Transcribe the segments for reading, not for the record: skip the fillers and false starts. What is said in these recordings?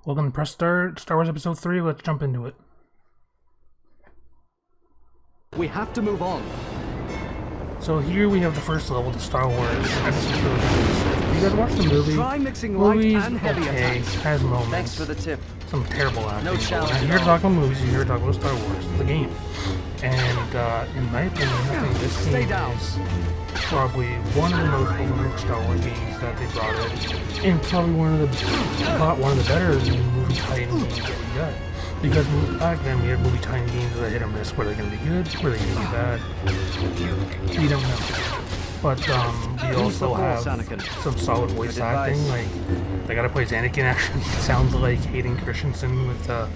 Welcome to Press Start, Star Wars Episode 3, let's jump into it. We have to move on. So here we have the first level to Star Wars Episode 3. If you guys watch the movie, Try mixing light and heavy okay, attacks. has moments. Thanks for the tip. Some terrible acting. No challenge When you're here to talk about movies, you're here to talk about Star Wars, the game. And in my opinion, I think this game is probably one of the most overlooked Star Wars games that they brought in, and probably one of the better movie tie-in games that we got. Because back then we had movie tie-in games that hit or miss. Were they going to be good? Were they going to be bad? We don't know. But we also have some solid voice acting. Like the guy that plays Anakin actually sounds like Hayden Christensen with the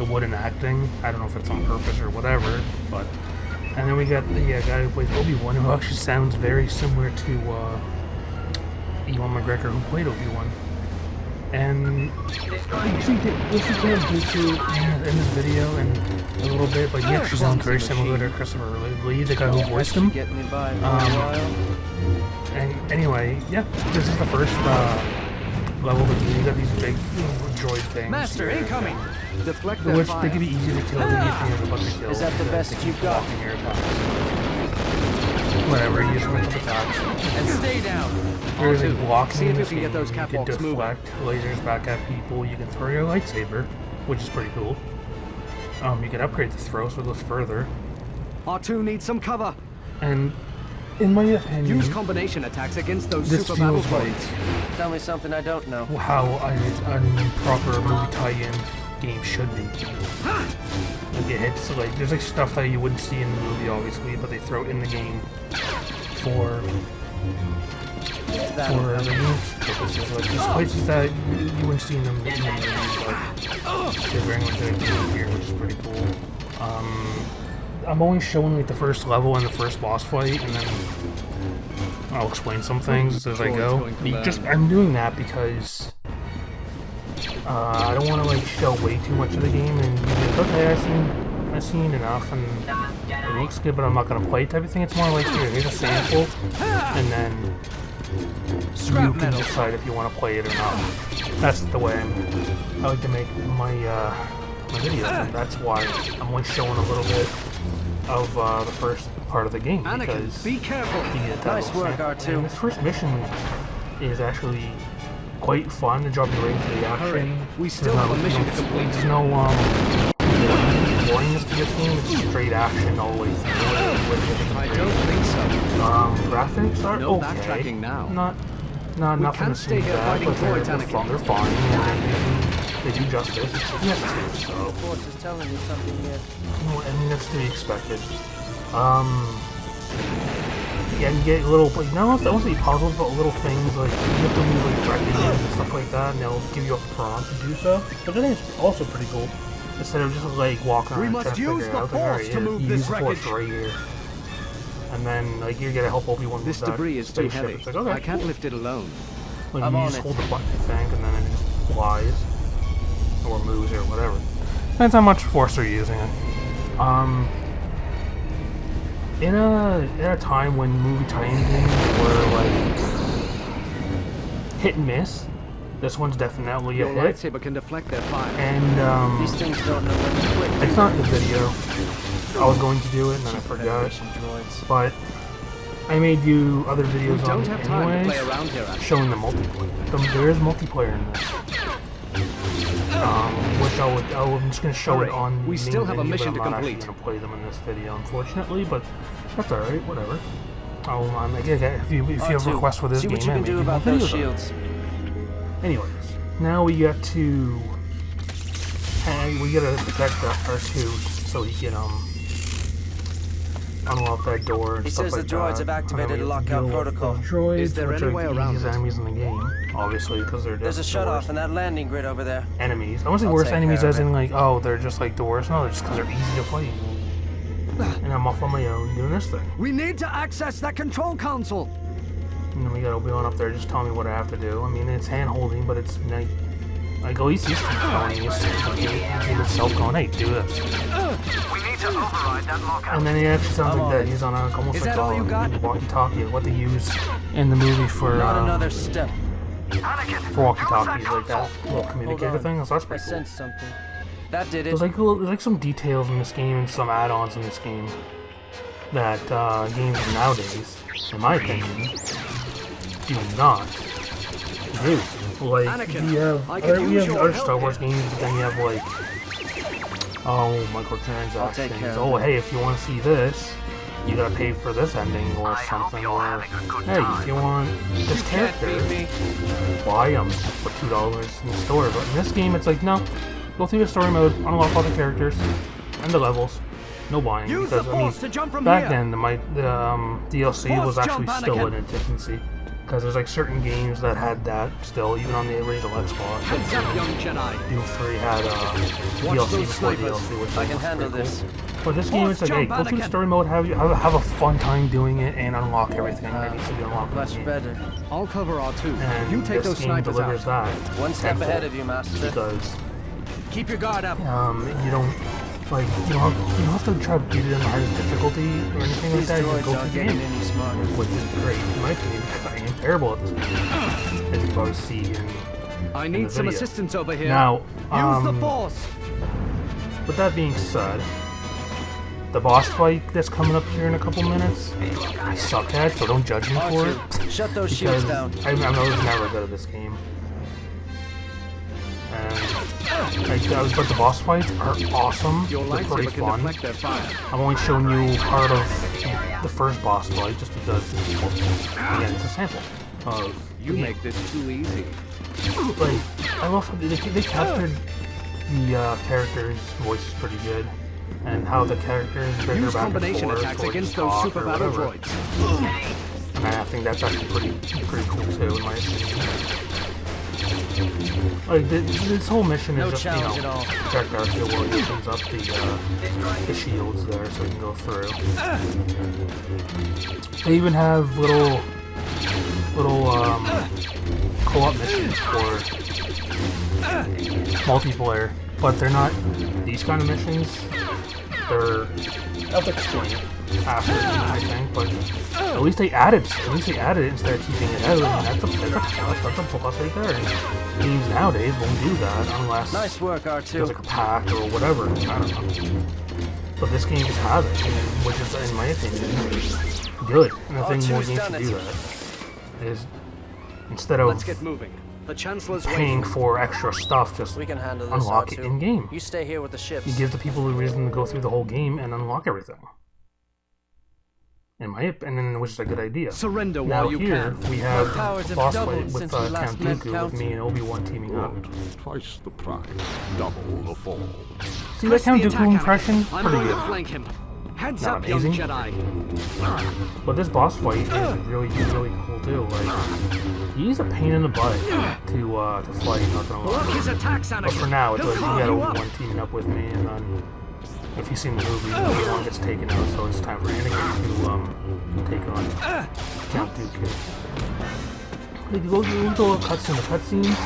wooden acting. I don't know if it's on purpose or whatever, but. And then we got the guy who plays Obi-Wan, who actually sounds very similar to Ewan McGregor, who played Obi-Wan. And we'll see in this video and a little bit, but he actually sounds very similar to Christopher Lee, the guy who voiced him. And anyway, yeah, this is the first level that you got these big droid things. Master, incoming! Deflect which they can be easy to kill. They have a bunch of kills. Is that the best you've got? Your attacks. Whatever, you just went for attacks. And stay down. There's like blocking. See if you can get those you can catwalks deflect lasers back at people. You can throw your lightsaber, which is pretty cool. You can upgrade the throw so it goes further. R2 needs some cover. And in my opinion, use combination attacks against those this super battle feels like droids. Tell me something I don't know. how a proper movie tie-in game should be. Like it hits like there's like stuff that you wouldn't see in the movie obviously, but they throw in the game for the game's purposes. Like there's places that you wouldn't see in the movie, but they're very much like here, which is pretty cool. I'm only showing like the first level and the first boss fight, and then I'll explain some things as I go. I'm doing that because I don't want to like show way too much of the game and be like, okay, I've seen enough and it looks good, but I'm not gonna play type of thing. It's more like here's a sample, and then you can decide if you want to play it or not. That's the way I like to make my videos, and that's why I'm only showing a little bit of the first part of the game, because be careful. Nice work, R2. And this first mission is actually quite fun to drop you right into the action. We still have a mission to complete. There's no boringness to this game. It's straight action all the way through. I don't think so. Graphics are No okay. backtracking now. Nothing to stay see here that, fighting but droids, they're fine. And they do justice. It's PS2, so. The Force is telling you something here. No, I mean that's to be expected. Yeah, you get little, like, not only puzzles, but little things like you have to move like directly and stuff like that, and they'll give you a prompt to do so. But I think it's also pretty cool. Instead of just like walking around and trying to figure it out, like, alright, you use the Force right here, and then like you gotta help Obi-Wan. This debris is too heavy. It's like, okay, I can't lift it alone. like you just hold the button, I think, and then it just flies or moves or whatever. Depends how much Force they're using it. In a time when movie tie-in games were like hit and miss, this one's definitely a Your hit. lightsaber can deflect their fire. And These things don't know when to quit. it's not in the video. I was going to do it and then I forgot. Droids. But I may do other We videos on don't it have time to anyways, play around here. showing the multiplayer. There is multiplayer in this. Which I'm just going to show it on We the still main have a video, mission but to I'm not actually complete. going to play them in this video, unfortunately, but that's alright, whatever. Again, if you have requests for this See game, what you can do about those shields. Anyways, now we got to protect R2 so he can unlock that door and He stuff says like the droids that. have activated And a then we have to lockout deal with protocol. those droids, Is there which any are way the around easiest it? enemies in the game, obviously, because they're There's a just shut-off doors. in that landing grid over there. Enemies. I won't say I'll worst take enemies care of as in like, oh, they're just like doors. No, they're just because they're easy to fight. And I'm off on my own doing this thing. We need to access that control console. And then we got Obi-Wan up there just telling me what I have to do. I mean, it's hand-holding, but it's like at least he's telling me. He's himself going, hey, do this. We need to override that lockout. And then he actually sounds like that. He's on almost Is like that all you got? walkie-talkie, what they use in the movie for Not another step. for walkie-talkies, like that little communicator thing. So that's I pretty cool. sensed something. That did it. There's like some details in this game and some add-ons in this game that games nowadays, in my opinion, do not do. Like Anakin, we have other Star Wars games, but then you have like microtransactions. Oh, hey, if you want to see this, you gotta pay for this ending or something. Or hey, if you want this character, buy them for $2 in the store. But in this game, it's like no, go through the story mode, unlock all the characters and the levels. No buying, because I mean, back then the DLC was actually still in its infancy. Because there's like certain games that had that still, even on the original Xbox. Heads up, young Jedi. Doom 3 had DLC before DLC, which I can handle this. But this game, it's like, hey, go through the story mode, have a fun time doing it, and unlock everything that needs to be unlocked. Much better. I'll cover R2. And You take those this game snipers delivers out. that. One step ahead of you, Master. Because Keep your guard up. you don't have to try to beat it in the hardest difficulty or anything like These that. You droids go aren't through the getting game, any smarter. which is great in my opinion, because I am terrible at this game, as you probably see in I the need some video. assistance over here. Now, Use the Force. with that being said, the boss fight that's coming up here in a couple minutes, I suck at, so don't judge me for it. R2, shut those shields Because down. I was never good at this game. But the boss fights are awesome. Your They're pretty lightsaber can fun. deflect their fire. I'm only showing you part of the first boss fight just because, again, it's a sample of You make this too easy. like, I love how they captured the characters' voices pretty good, and how the characters break their Use back and combination forth, attacks or against just those talk super or battle whatever. droids. And I think that's actually pretty cool too, in my opinion. Like this whole mission No is just, challenge at all. protect our shield while he opens up the shields there so we can go through. They even have little co-op missions for multiplayer, but they're not these kind of missions. They're I'll have to explain it after, I think, but at least they added it instead of keeping it out. And that's a plus right there. And games nowadays won't do that unless Nice work, there's R2. like a pack or whatever. I don't know. But this game just has it, which is, in my opinion, good. And I think more R2's games done should it. do that. Is instead Let's of get moving. The Chancellor's paying waiting. for extra stuff, just We can handle this, unlock it R2. in game. You stay here with the ships. You give the people a reason to go through the whole game and unlock everything. In my opinion, which is a good idea. Surrender Now while you here can. we have Our powers have boss doubled fight with since we last Count met Dooku, with Council. me and Obi-Wan teaming up. Twice the price, double the fall. See that Press Count the Dooku attack, impression? Anakin. I'm Pretty going to good. flank him. Heads Not up, young amazing. Jedi. But this boss fight is really cool too. Like, he's a pain in the butt to fight, not gonna Block lie. his attacks, Anakin. But for now, it's He'll like you carve got you up. Obi-Wan teaming up with me, and then if you've seen the movie, Obi-Wan gets taken out, so it's time for Anakin to take on Count Dooku. Like, you go to cutscenes,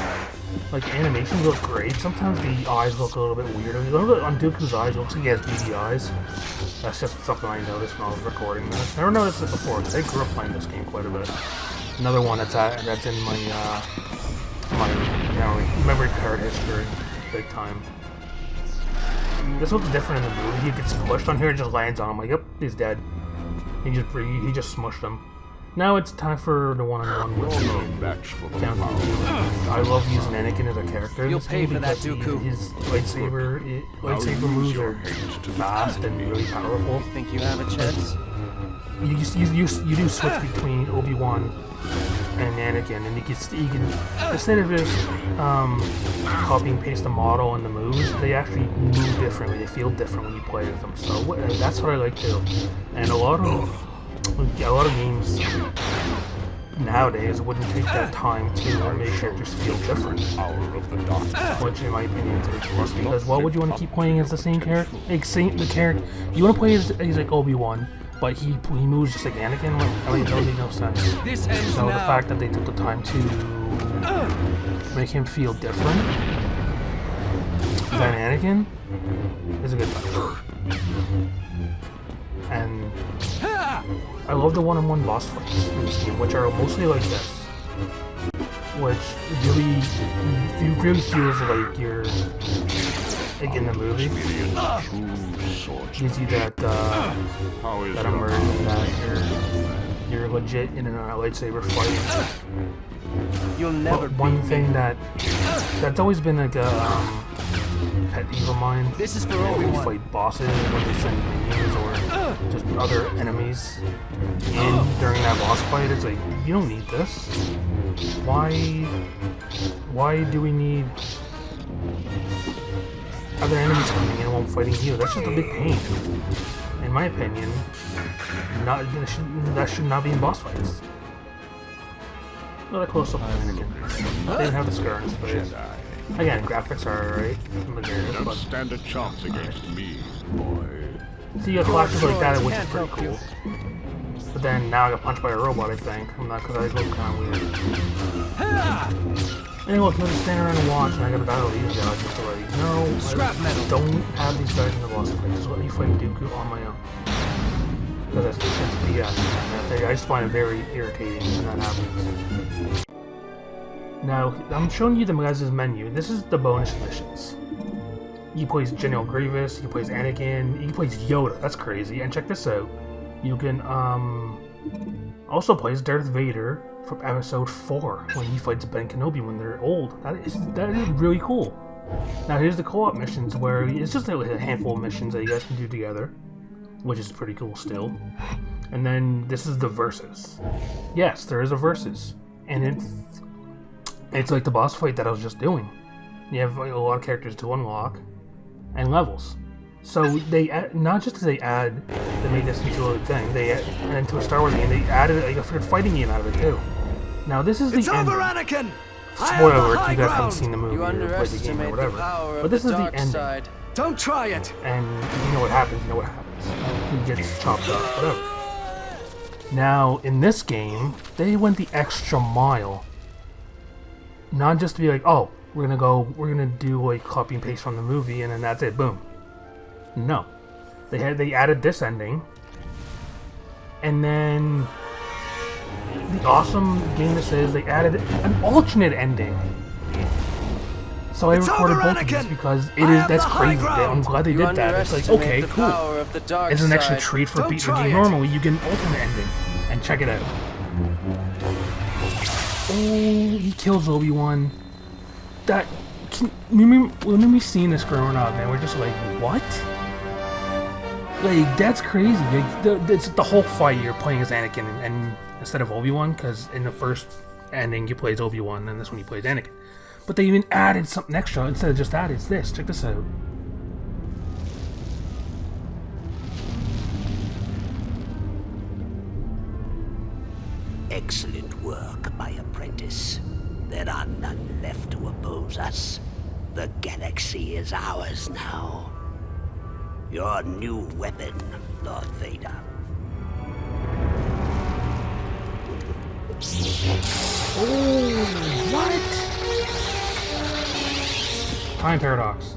like animations look great. Sometimes the eyes look a little bit weird. On Dooku's eyes, it looks like he has beady eyes. That's just something I noticed when I was recording this. Never noticed it before, because I grew up playing this game quite a bit. Another one that's in my memory card history, big time. This looks different in the movie. He gets pushed on here and just lands on him. Like, yep, he's dead. He just smushed him. Now it's time for the one-on-one with You're no match for the Count power. Dooku. I love using Anakin as a character in You'll this pay game for that, because Dooku. his lightsaber moves are fast and really powerful. Think you have a chance? You do switch between Obi-Wan and Anakin, and you can instead of just copy and paste the model and the moves, they actually move differently. They feel different when you play with them. So that's what I like too. And a lot of games nowadays wouldn't take that time to make characters feel different. Power of the dark. Which, in my opinion, is ridiculous. Because why would you want to keep playing as the same character? The character you want to play as like Obi-Wan, but he moves just like Anakin. Like, I mean, it doesn't make no sense. This ends So the now. fact that they took the time to make him feel different than Anakin is a good touch. And I love the one-on-one boss fights in this game, which are mostly like this. which really, it really feels like you're like in the movie. Gives you that that immersion that you're legit in a lightsaber fight. You'll never But one beat thing me. that's always been like a pet peeve of mine. This is for When you Obi-Wan. fight bosses, when they send minions or just other enemies in during that boss fight, it's like, you don't need this. Why do we need other enemies coming in while fighting you? That's just a big pain. In my opinion, that should not be in boss fights. Look at that close up on Anakin. They didn't have the scar on his face. Again, graphics are alright. Don't stand a chance against me, boy. So you got clashes like that, which is pretty cool. But then now I got punched by a robot, I think. I'm not, because I look kind of weird. And look, you just stand around and watch, and I got a battle with these guys. It's already, no, I don't have these guys in the boss fight. Just let me fight Dooku on my own. Because that's BS. And I just find it very irritating when that happens. Now, I'm showing you the guys' menu. This is the bonus missions. You play General Grievous, you play Anakin, you play Yoda. That's crazy. And check this out. You can also play as Darth Vader from Episode 4 when he fights Ben Kenobi when they're old. That is really cool. Now here's the co-op missions where it's just a handful of missions that you guys can do together, which is pretty cool still. And then this is the versus. Yes, there is a versus, and it's like the boss fight that I was just doing. You have like, a lot of characters to unlock and levels. So they not just they made this into a thing. Into a Star Wars game. They added like a freaking fighting game out of it too. Now this is the It's end. over, Anakin! Spoiler alert, you guys haven't seen the movie You or played the game or underestimate the whatever. power But of this the is the dark ending. side. Don't try it! And you know what happens, He gets chopped up, whatever. Now, in this game, they went the extra mile. Not just to be like, oh, we're gonna do like copy and paste from the movie and then that's it, boom. No. They added this ending. And then the awesome game this is, they added an alternate ending. So I It's recorded over, both of these Anakin! because I that's have the high crazy. ground! I'm glad they You did that. It's like, underestimate okay, the cool. power of the dark As an extra side. treat for Don't beating the try game it. normally, you get an alternate ending. And check it out. Oh, he kills Obi-Wan. When we seen this growing up, man, we're just like, what? Like, that's crazy. Like, it's the whole fight you're playing as Anakin and instead of Obi-Wan, because in the first ending you play as Obi-Wan, and this one you play as Anakin. But they even added something extra instead of just that. It's this. Check this out. Excellent work, my apprentice. There are none left to oppose us. The galaxy is ours now. Your new weapon, Lord Vader. Oh, what? Time paradox.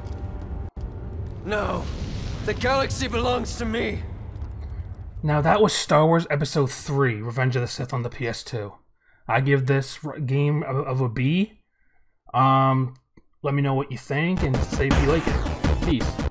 No, the galaxy belongs to me. Now that was Star Wars Episode 3, Revenge of the Sith on the PS2. I give this game of a B. Let me know what you think and say if you like it. Peace.